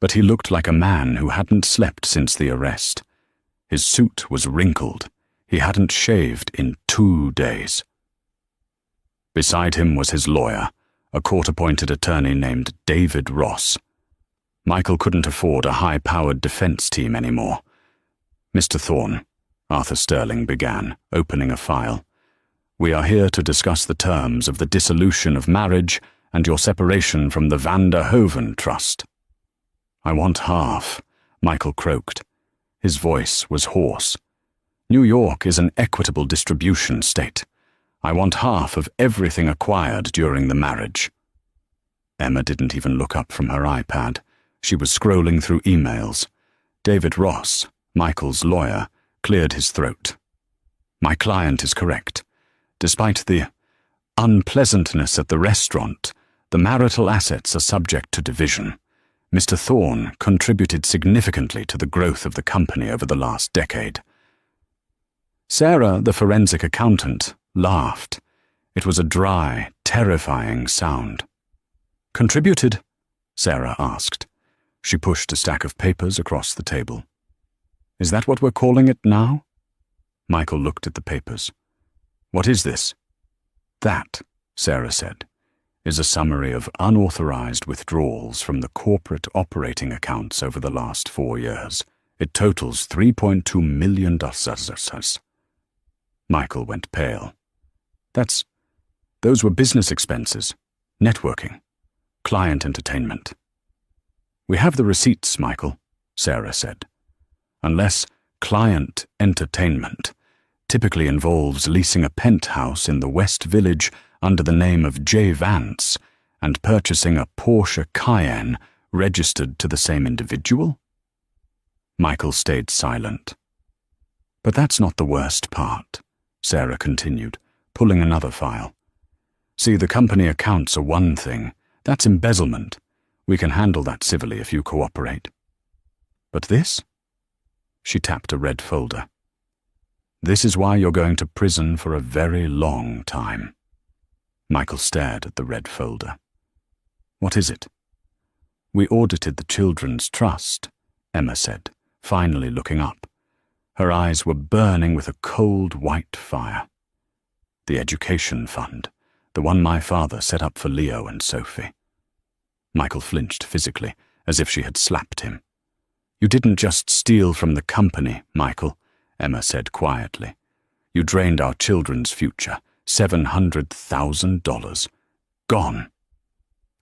But he looked like a man who hadn't slept since the arrest. His suit was wrinkled. He hadn't shaved in 2 days. Beside him was his lawyer, a court-appointed attorney named David Ross. Michael couldn't afford a high-powered defense team anymore. "Mr. Thorne," Arthur Sterling began, opening a file, "we are here to discuss the terms of the dissolution of marriage and your separation from the Vander Hoven Trust." "I want half," Michael croaked. His voice was hoarse. "New York is an equitable distribution state. I want half of everything acquired during the marriage." Emma didn't even look up from her iPad. She was scrolling through emails. David Ross, Michael's lawyer, cleared his throat. "My client is correct. Despite the unpleasantness at the restaurant, the marital assets are subject to division. Mr. Thorne contributed significantly to the growth of the company over the last decade." Sarah, the forensic accountant, laughed. It was a dry, terrifying sound. "Contributed?" Sarah asked. She pushed a stack of papers across the table. "Is that what we're calling it now?" Michael looked at the papers. "What is this?" "That," Sarah said, "is a summary of unauthorized withdrawals from the corporate operating accounts over the last 4 years. It totals $3.2 million. Michael went pale. Those were business expenses, networking, client entertainment." "We have the receipts, Michael," Sarah said. "Unless client entertainment typically involves leasing a penthouse in the West Village under the name of J. Vance and purchasing a Porsche Cayenne registered to the same individual?" Michael stayed silent. "But that's not the worst part," Sarah continued, pulling another file. "See, the company accounts are one thing. That's embezzlement. We can handle that civilly if you cooperate. But this?" She tapped a red folder. "This is why you're going to prison for a very long time." Michael stared at the red folder. "What is it?" "We audited the Children's Trust," Emma said, finally looking up. Her eyes were burning with a cold white fire. "The education fund, the one my father set up for Leo and Sophie." Michael flinched physically, as if she had slapped him. "You didn't just steal from the company, Michael," Emma said quietly. "You drained our children's future, $700,000. Gone."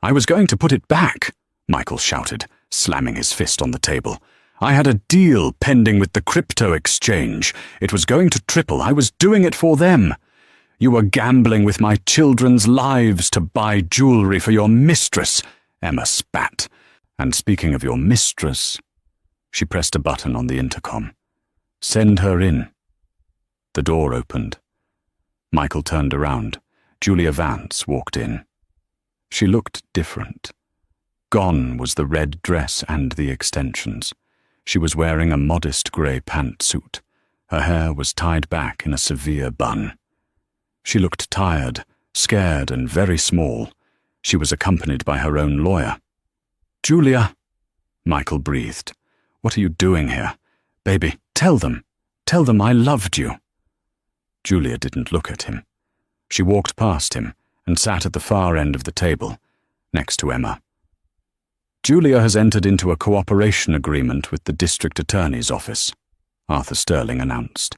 "I was going to put it back," Michael shouted, slamming his fist on the table. "I had a deal pending with the crypto exchange. It was going to triple. I was doing it for them. You were gambling with my children's lives to buy jewelry for your mistress," Emma spat. "And speaking of your mistress," she pressed a button on the intercom. "Send her in." The door opened. Michael turned around. Julia Vance walked in. She looked different. Gone was the red dress and the extensions. She was wearing a modest grey pantsuit. Her hair was tied back in a severe bun. She looked tired, scared, and very small. She was accompanied by her own lawyer. "Julia," Michael breathed. "What are you doing here? Baby, tell them I loved you." Julia didn't look at him. She walked past him and sat at the far end of the table, next to Emma. "Julia has entered into a cooperation agreement with the District Attorney's Office," Arthur Sterling announced.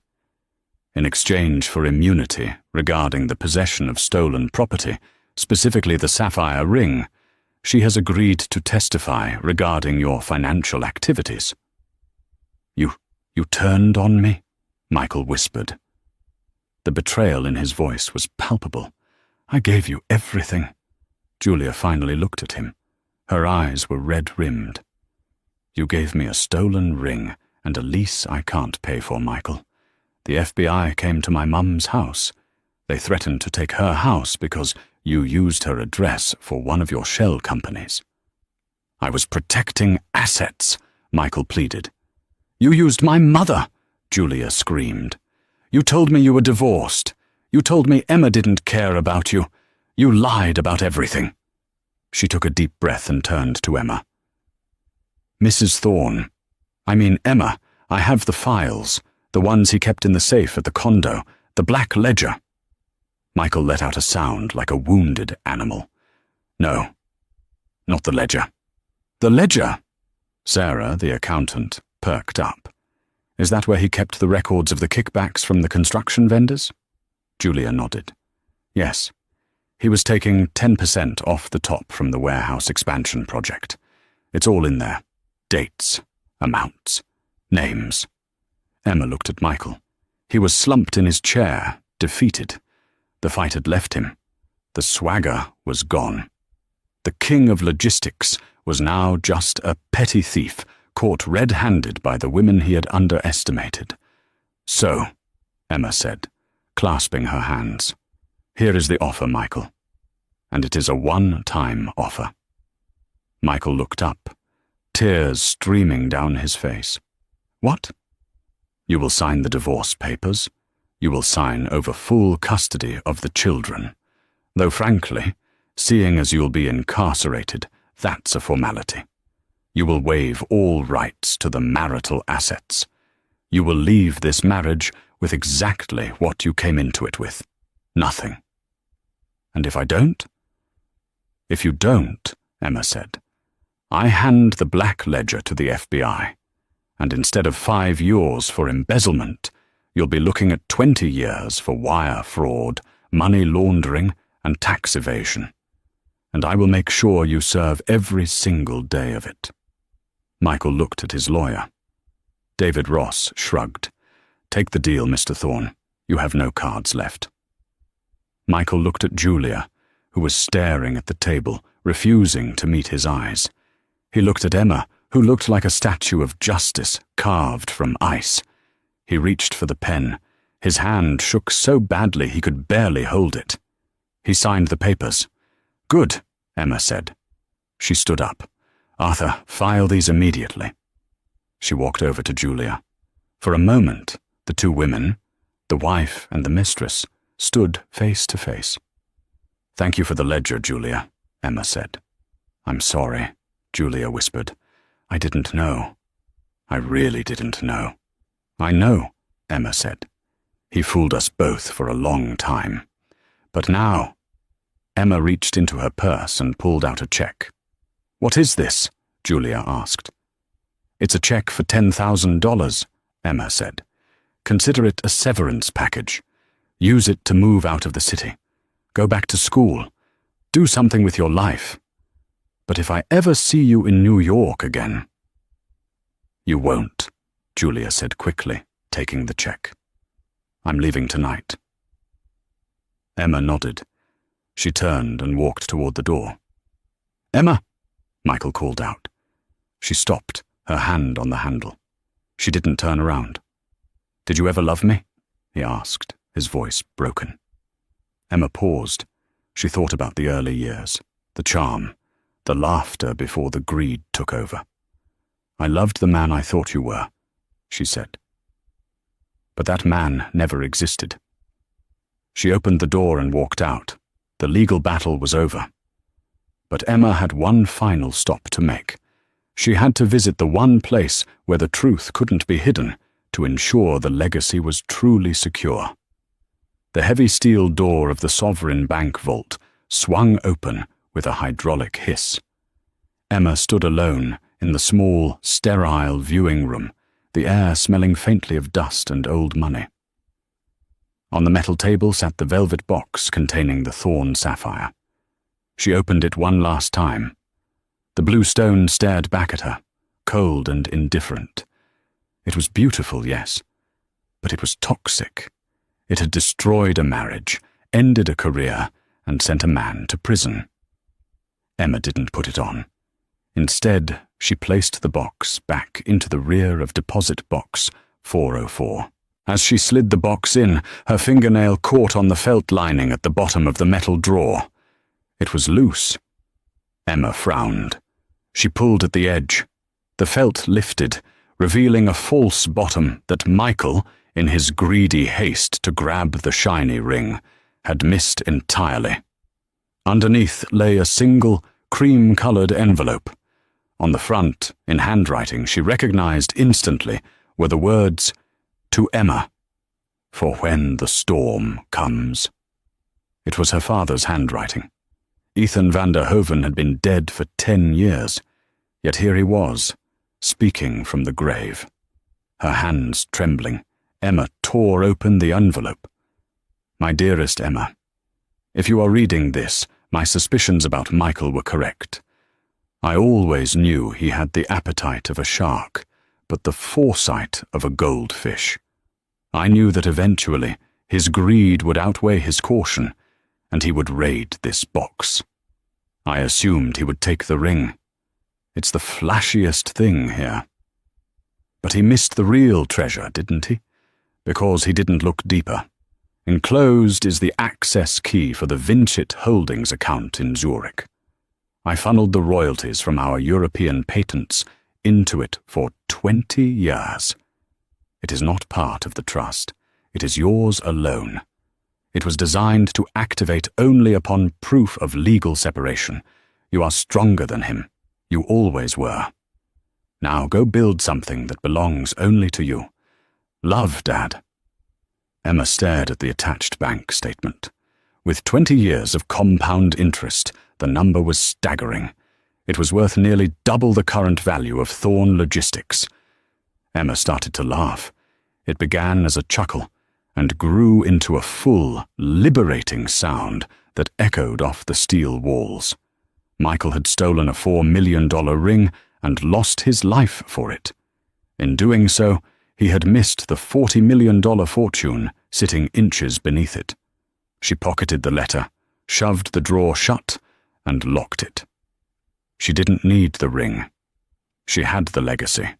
"In exchange for immunity regarding the possession of stolen property, specifically the sapphire ring, she has agreed to testify regarding your financial activities." You turned on me?" Michael whispered. The betrayal in his voice was palpable. "I gave you everything." Julia finally looked at him. Her eyes were red-rimmed. "You gave me a stolen ring and a lease I can't pay for, Michael. The FBI came to my mum's house. They threatened to take her house because you used her address for one of your shell companies." "I was protecting assets," Michael pleaded. "You used my mother," Julia screamed. "You told me you were divorced. You told me Emma didn't care about you. You lied about everything." She took a deep breath and turned to Emma. Emma, I have the files, the ones he kept in the safe at the condo, the black ledger." Michael let out a sound like a wounded animal. "No, not the ledger." "The ledger?" Sarah, the accountant, perked up. "Is that where he kept the records of the kickbacks from the construction vendors?" Julia nodded. "Yes. He was taking 10% off the top from the warehouse expansion project. It's all in there. Dates, amounts, names." Emma looked at Michael. He was slumped in his chair, defeated. The fight had left him. The swagger was gone. The king of logistics was now just a petty thief, caught red-handed by the women he had underestimated. "So," Emma said, clasping her hands, "here is the offer, Michael. And it is a one-time offer." Michael looked up, tears streaming down his face. "What?" "You will sign the divorce papers. You will sign over full custody of the children. Though frankly, seeing as you'll be incarcerated, that's a formality. You will waive all rights to the marital assets. You will leave this marriage with exactly what you came into it with. Nothing." "And if I don't?" "If you don't," Emma said, "I hand the black ledger to the FBI, and instead of 5 years for embezzlement, you'll be looking at 20 years for wire fraud, money laundering, and tax evasion. And I will make sure you serve every single day of it." Michael looked at his lawyer. David Ross shrugged. "Take the deal, Mr. Thorne. You have no cards left." Michael looked at Julia, who was staring at the table, refusing to meet his eyes. He looked at Emma, who looked like a statue of justice carved from ice. He reached for the pen. His hand shook so badly he could barely hold it. He signed the papers. "Good," Emma said. She stood up. "Arthur, file these immediately." She walked over to Julia. For a moment, the two women, the wife and the mistress, stood face to face. "Thank you for the ledger, Julia," Emma said. "I'm sorry," Julia whispered. "I didn't know. I really didn't know." "I know," Emma said. "He fooled us both for a long time. But now—" Emma reached into her purse and pulled out a check. "What is this?" Julia asked. "It's a check for $10,000, Emma said. "Consider it a severance package. Use it to move out of the city. Go back to school. Do something with your life. But if I ever see you in New York again—" "You won't," Julia said quickly, taking the check. "I'm leaving tonight." Emma nodded. She turned and walked toward the door. "Emma!" Michael called out. She stopped, her hand on the handle. She didn't turn around. "Did you ever love me?" he asked, his voice broken. Emma paused. She thought about the early years, the charm, the laughter before the greed took over. "I loved the man I thought you were," she said. "But that man never existed." She opened the door and walked out. The legal battle was over. But Emma had one final stop to make. She had to visit the one place where the truth couldn't be hidden to ensure the legacy was truly secure. The heavy steel door of the Sovereign Bank vault swung open with a hydraulic hiss. Emma stood alone in the small, sterile viewing room, the air smelling faintly of dust and old money. On the metal table sat the velvet box containing the thorn sapphire. She opened it one last time. The blue stone stared back at her, cold and indifferent. It was beautiful, yes, but it was toxic. It had destroyed a marriage, ended a career, and sent a man to prison. Emma didn't put it on. Instead, she placed the box back into the rear of deposit box 404. As she slid the box in, her fingernail caught on the felt lining at the bottom of the metal drawer. It was loose. Emma frowned. She pulled at the edge. The felt lifted, revealing a false bottom that Michael, in his greedy haste to grab the shiny ring, had missed entirely. Underneath lay a single, cream-colored envelope. On the front, in handwriting she recognized instantly, were the words, "To Emma, for when the storm comes." It was her father's handwriting. Ethan van der Hoven had been dead for 10 years, yet here he was, speaking from the grave. Her hands trembling, Emma tore open the envelope. "My dearest Emma, if you are reading this, my suspicions about Michael were correct. I always knew he had the appetite of a shark, but the foresight of a goldfish. I knew that eventually his greed would outweigh his caution, and he would raid this box. I assumed he would take the ring. It's the flashiest thing here. But he missed the real treasure, didn't he? Because he didn't look deeper. Enclosed is the access key for the Vincit Holdings account in Zurich. I funneled the royalties from our European patents into it for 20 years. It is not part of the trust. It is yours alone. It was designed to activate only upon proof of legal separation. You are stronger than him. You always were. Now go build something that belongs only to you. Love, Dad." Emma stared at the attached bank statement. With 20 years of compound interest, the number was staggering. It was worth nearly double the current value of Thorn Logistics. Emma started to laugh. It began as a chuckle and grew into a full, liberating sound that echoed off the steel walls. Michael had stolen a $4 million ring and lost his life for it. In doing so, he had missed the $40 million fortune sitting inches beneath it. She pocketed the letter, shoved the drawer shut, and locked it. She didn't need the ring. She had the legacy.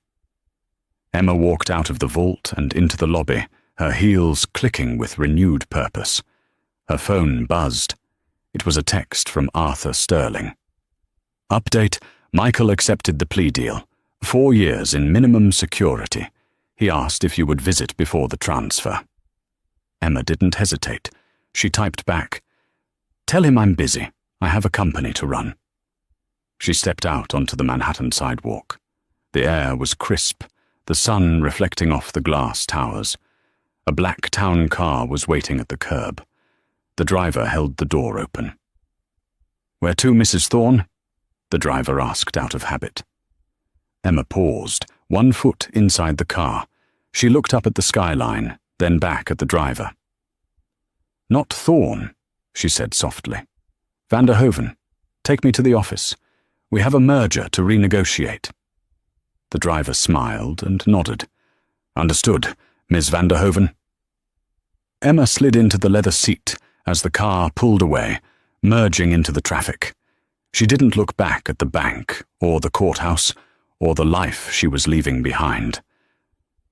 Emma walked out of the vault and into the lobby, her heels clicking with renewed purpose. Her phone buzzed. It was a text from Arthur Sterling. "Update, Michael accepted the plea deal. 4 years in minimum security. He asked if you would visit before the transfer." Emma didn't hesitate. She typed back, "Tell him I'm busy. I have a company to run." She stepped out onto the Manhattan sidewalk. The air was crisp, the sun reflecting off the glass towers. A black town car was waiting at the curb. The driver held the door open. "Where to, Mrs. Thorne?" the driver asked out of habit. Emma paused, one foot inside the car. She looked up at the skyline, then back at the driver. "Not Thorne," she said softly. "Van der Hoven, take me to the office. We have a merger to renegotiate." The driver smiled and nodded. "Understood, Ms. van der Hoven." Emma slid into the leather seat as the car pulled away, merging into the traffic. She didn't look back at the bank, or the courthouse, or the life she was leaving behind.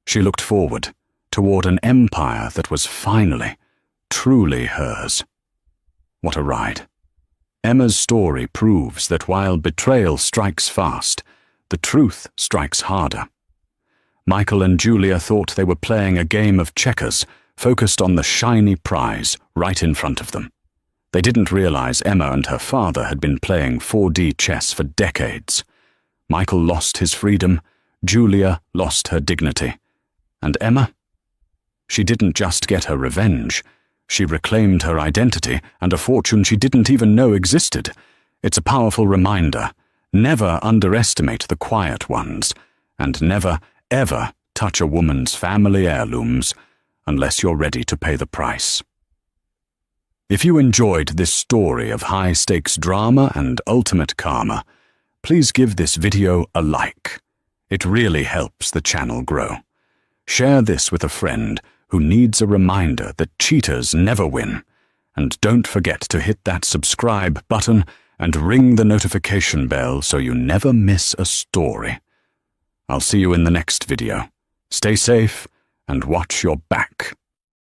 She looked forward, toward an empire that was finally, truly hers. What a ride. Emma's story proves that while betrayal strikes fast, the truth strikes harder. Michael and Julia thought they were playing a game of checkers, focused on the shiny prize right in front of them. They didn't realize Emma and her father had been playing 4D chess for decades. Michael lost his freedom, Julia lost her dignity. And Emma? She didn't just get her revenge, She reclaimed her identity and a fortune she didn't even know existed. It's a powerful reminder. Never underestimate the quiet ones, and never, ever touch a woman's family heirlooms unless you're ready to pay the price. If you enjoyed this story of high-stakes drama and ultimate karma, please give this video a like. It really helps the channel grow. Share this with a friend who needs a reminder that cheaters never win. And don't forget to hit that subscribe button and ring the notification bell so you never miss a story. I'll see you in the next video. Stay safe and watch your back.